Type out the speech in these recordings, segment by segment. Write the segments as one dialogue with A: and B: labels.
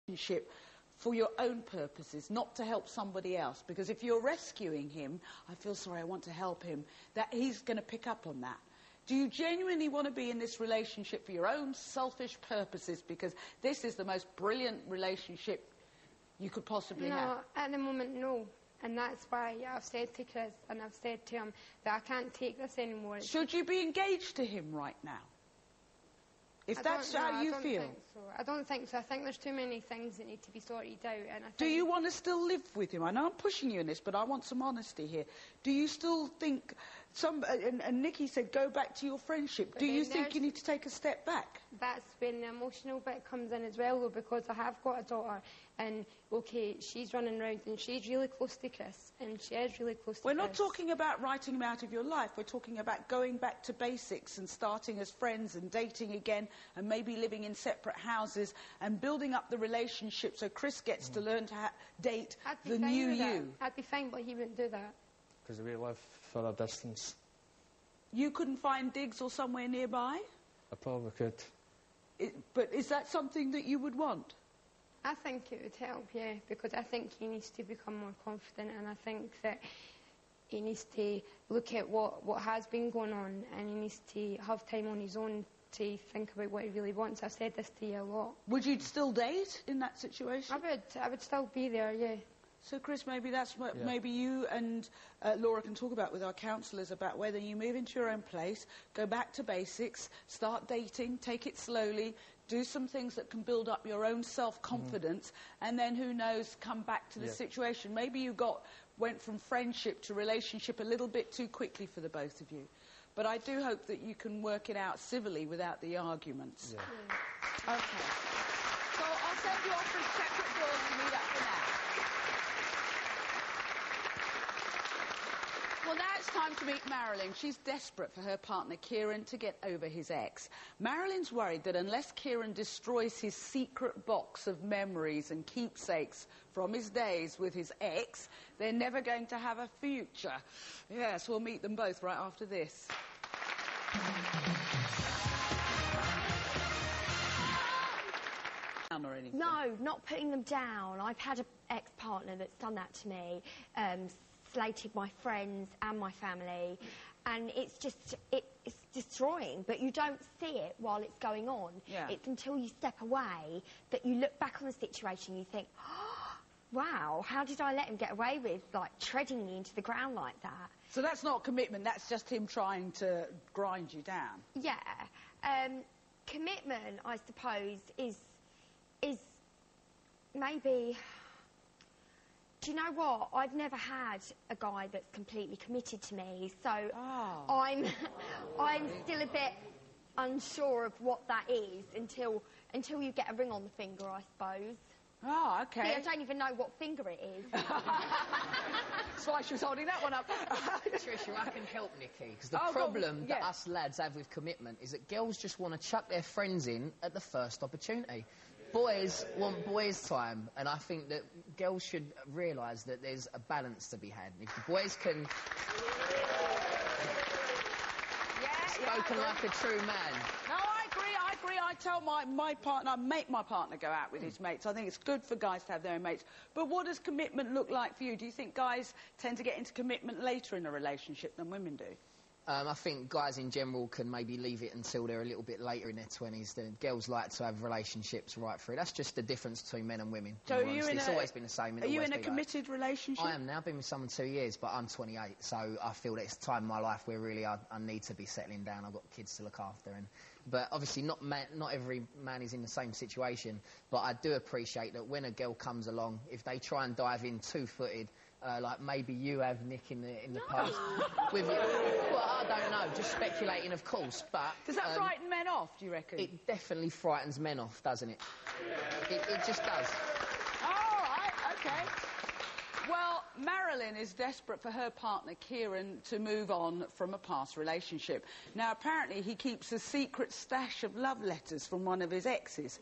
A: relationship for your own purposes, not to help somebody else. Because if you're rescuing him, I feel sorry, I want to help him, that he's going to pick up on that. Do you genuinely want to be in this relationship for your own selfish purposes? Because this is the most brilliant relationship you could possibly have.
B: No, at the moment, no. And that's why I've said to Chris and I've said to him that I can't take this anymore.
A: Should you be engaged to him right now? If that's how you feel.
B: I don't think so. I think there's too many things that need to be sorted out. And I think...
A: Do you want to still live with him? I know I'm pushing you in this, but I want some honesty here. Do you still think... And Nikki said go back to your friendship.
B: But
A: do you think you need to take a step back?
B: That's when the emotional bit comes in as well, though, because I have got a daughter, and, OK, she's running around, and she's really close to Chris, and she is really close to Chris.
A: We're not talking about writing him out of your life. We're talking about going back to basics and starting as friends and dating again and maybe living in separate houses and building up the relationship so Chris gets to learn to date the new you.
B: I'd be fine, but he wouldn't do that.
C: Because we live for a distance.
A: You couldn't find digs or somewhere nearby?
C: I probably could.
A: But is that something that you would want?
B: I think it would help, yeah, because I think he needs to become more confident, and I think that he needs to look at what has been going on, and he needs to have time on his own to think about what he really wants. I've said this to you a lot.
A: Would you still date in that situation?
B: I would still be there, yeah.
A: So, Chris, maybe that's what maybe you and Laura can talk about with our counsellors about whether you move into your own place, go back to basics, start dating, take it slowly, do some things that can build up your own self-confidence, and then, who knows, come back to the situation. Maybe you went from friendship to relationship a little bit too quickly for the both of you. But I do hope that you can work it out civilly without the arguments.
C: Yeah.
A: OK. So I'll send you off for separate doors to meet up for now. Well, now it's time to meet Marilyn. She's desperate for her partner, Kieran, to get over his ex. Marilyn's worried that unless Kieran destroys his secret box of memories and keepsakes from his days with his ex, they're never going to have a future. Yes, we'll meet them both right after this. Or anything.
D: No, not putting them down. I've had an ex-partner that's done that to me, slated my friends and my family, and it's just, it's destroying, but you don't see it while it's going on.
A: Yeah.
D: It's until you step away that you look back on the situation, you think, oh, wow, how did I let him get away with, like, treading me into the ground like that?
A: So that's not commitment, that's just him trying to grind you down?
D: Yeah. Commitment, I suppose, is maybe... Do you know what? I've never had a guy that's completely committed to me, so I'm still a bit unsure of what that is until you get a ring on the finger, I suppose.
A: Oh, OK.
D: See, I don't even know what finger it is.
A: That's why she was holding that one up.
E: Trisha, I can help Nikki, because the problem that us lads have with commitment is that girls just want to chuck their friends in at the first opportunity. Boys want boys' time, and I think that girls should realise that there's a balance to be had. If the boys can... Spoken like a true man.
A: No, I agree. I tell my partner, I make my partner go out with his mates. I think it's good for guys to have their own mates. But what does commitment look like for you? Do you think guys tend to get into commitment later in a relationship than women do?
E: I think guys in general can maybe leave it until they're a little bit later in their 20s. The girls like to have relationships right through. That's just the difference between men and women.
A: So
E: it's always been the same.
A: Are you in a committed relationship?
E: I am now. I've been with someone 2 years, but I'm 28, so I feel that it's time in my life where really I need to be settling down. I've got kids to look after, but obviously not every man is in the same situation. But I do appreciate that when a girl comes along, if they try and dive in two-footed, like maybe you have, Nick, in the past. With you. Well, I don't know, just speculating, of course, but...
A: Does that frighten men off, do you reckon?
E: It definitely frightens men off, doesn't it? It just does.
A: All right, OK. Well, Marilyn is desperate for her partner, Kieran, to move on from a past relationship. Now, apparently, he keeps a secret stash of love letters from one of his exes.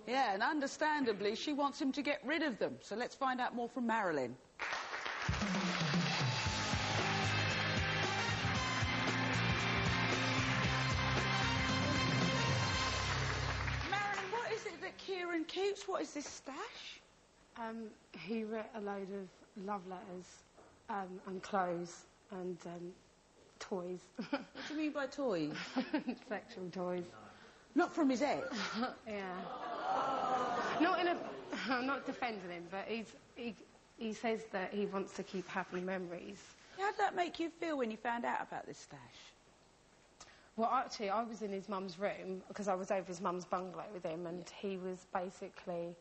A: Yeah, and understandably, she wants him to get rid of them. So let's find out more from Marilyn. Kieran keeps? What is this stash?
F: He wrote a load of love letters and clothes and toys.
A: What do you mean by toys?
F: Sexual toys.
A: Not from his ex?
F: Yeah. Not in a... I'm not defending him, but he says that he wants to keep happy memories.
A: How did that make you feel when you found out about this stash?
F: Well, actually, I was in his mum's room because I was over his mum's bungalow with him, and he was basically...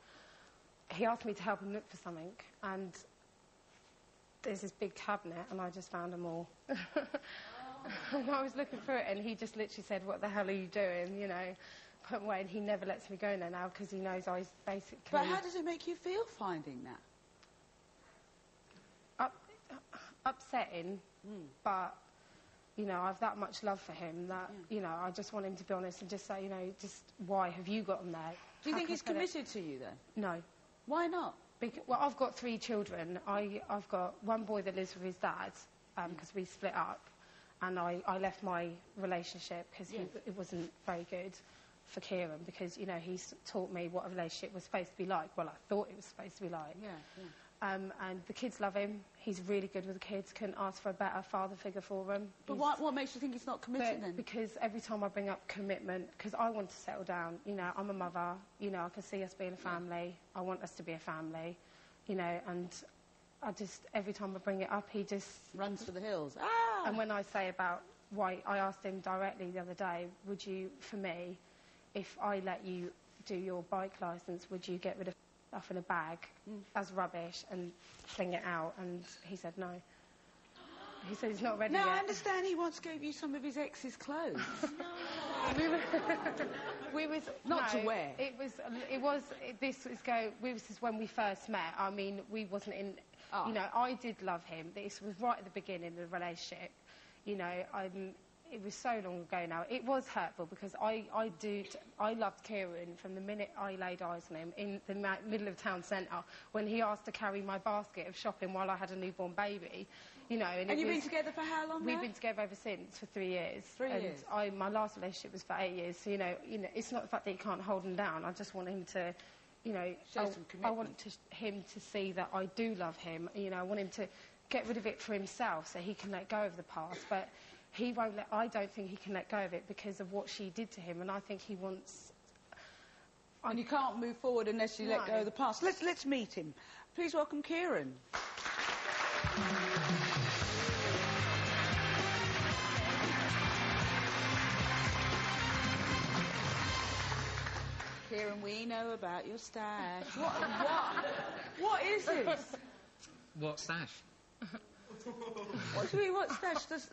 F: He asked me to help him look for something, and there's this big cabinet, and I just found them all. And I was looking through it, and he just literally said, "What the hell are you doing?" You know, put away, and he never lets me go in there now because he knows I basically...
A: But how does it make you feel finding that?
F: Upsetting, but, you know, I've that much love for him that, you know, I just want him to be honest and just say, you know, just why have you got him there?
A: Do you think he's committed to you, then?
F: No.
A: Why not?
F: Well, I've got 3 children. I've got one boy that lives with his dad because we split up, and I left my relationship because it wasn't very good for Kieran because, you know, he's taught me what a relationship was supposed to be like. Well, I thought it was supposed to be like. And the kids love him. He's really good with the kids. Couldn't ask for a better father figure for them.
A: But what makes you think he's not committed then?
F: Because every time I bring up commitment, because I want to settle down. You know, I'm a mother. You know, I can see us being a family. I want us to be a family. You know, and I just, every time I bring it up, he just...
A: runs for the hills. Ah!
F: And when I say about why, I asked him directly the other day, would you, for me, if I let you do your bike licence, would you get rid of stuff in a bag as rubbish and fling it out? And he said no. He said he's not ready yet.
A: Now, I understand he once gave you some of his ex's clothes. Not to wear.
F: This is when we first met. I mean, we wasn't in... You know, I did love him. This was right at the beginning of the relationship. You know, it was so long ago now. It was hurtful because I loved Kieran from the minute I laid eyes on him in the middle of town centre when he asked to carry my basket of shopping while I had a newborn baby. You know, and
A: you've been together for how long?
F: We've been together ever since for 3 years.
A: 3 years.
F: My last relationship was for 8 years. So you know, it's not the fact that you can't hold him down. I just want him to, you know,
A: show some commitment.
F: I want him to see that I do love him. You know, I want him to get rid of it for himself so he can let go of the past. But he won't let... I don't think he can let go of it because of what she did to him, and I think he wants...
A: And you can't move forward unless you let go of the past. Let's meet him. Please welcome Kieran. Kieran, we know about your stash. What is this?
G: What stash?
A: What do you mean, what stash does...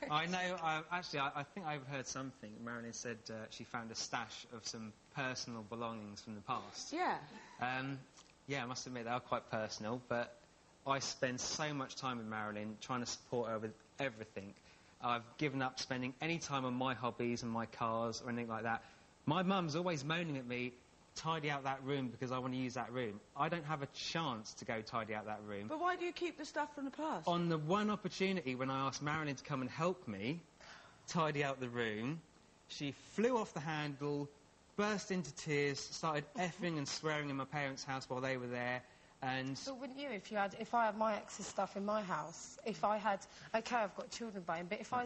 G: I know, actually, I think I overheard something. Marilyn said she found a stash of some personal belongings from the past.
A: Yeah.
G: Yeah, I must admit, they are quite personal, but I spend so much time with Marilyn trying to support her with everything. I've given up spending any time on my hobbies and my cars or anything like that. My mum's always moaning at me, tidy out that room because I want to use that room. I don't have a chance to go tidy out that room.
A: But why do you keep the stuff from the past?
G: On the one opportunity when I asked Marilyn to come and help me tidy out the room, she flew off the handle, burst into tears, started effing and swearing in my parents' house while they were there, and...
F: But wouldn't you if I had my ex's stuff in my house, if I had... OK, I've got children by him, but if I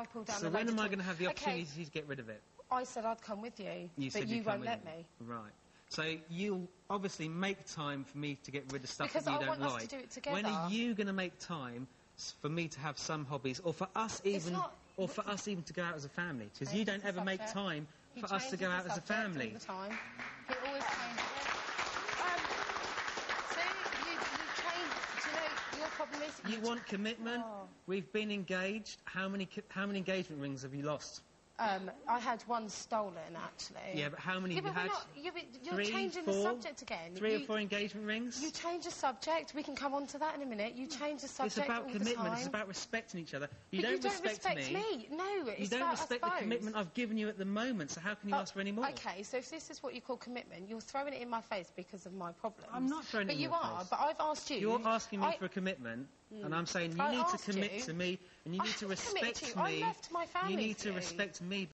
F: pulled down...
G: So when am I going to have the opportunity to get rid of it?
F: I said I'd come with you, but you won't let me.
G: Right. So you'll obviously make time for me to get rid of stuff that you don't like.
F: Because I want us to do it together.
G: When are you going to make time for me to have some hobbies, or for us even to go out as a family? Because you don't ever make time for us to go out as a family.
F: All the time. He always changes. So you change. Do you know your problem is
G: you want commitment. We've been engaged. How many engagement rings have you lost?
F: I had one stolen, actually.
G: Yeah, but how many have you had?
F: You're changing the subject again.
G: 3 or 4 engagement rings?
F: You change the subject. We can come on to that in a minute. You change the subject.
G: It's about
F: all
G: commitment.
F: The time.
G: It's about respecting each other.
F: You don't respect me. No, it's
G: you don't respect the commitment I've given you at the moment, so how can you ask for any more?
F: OK, so if this is what you call commitment, you're throwing it in my face because of my problems.
G: I'm not throwing it in your face.
F: But you are, but I've asked you...
G: You're asking me for a commitment, and I'm saying you need to commit to me, and you need to respect me.
F: I left my family.
G: You need to respect me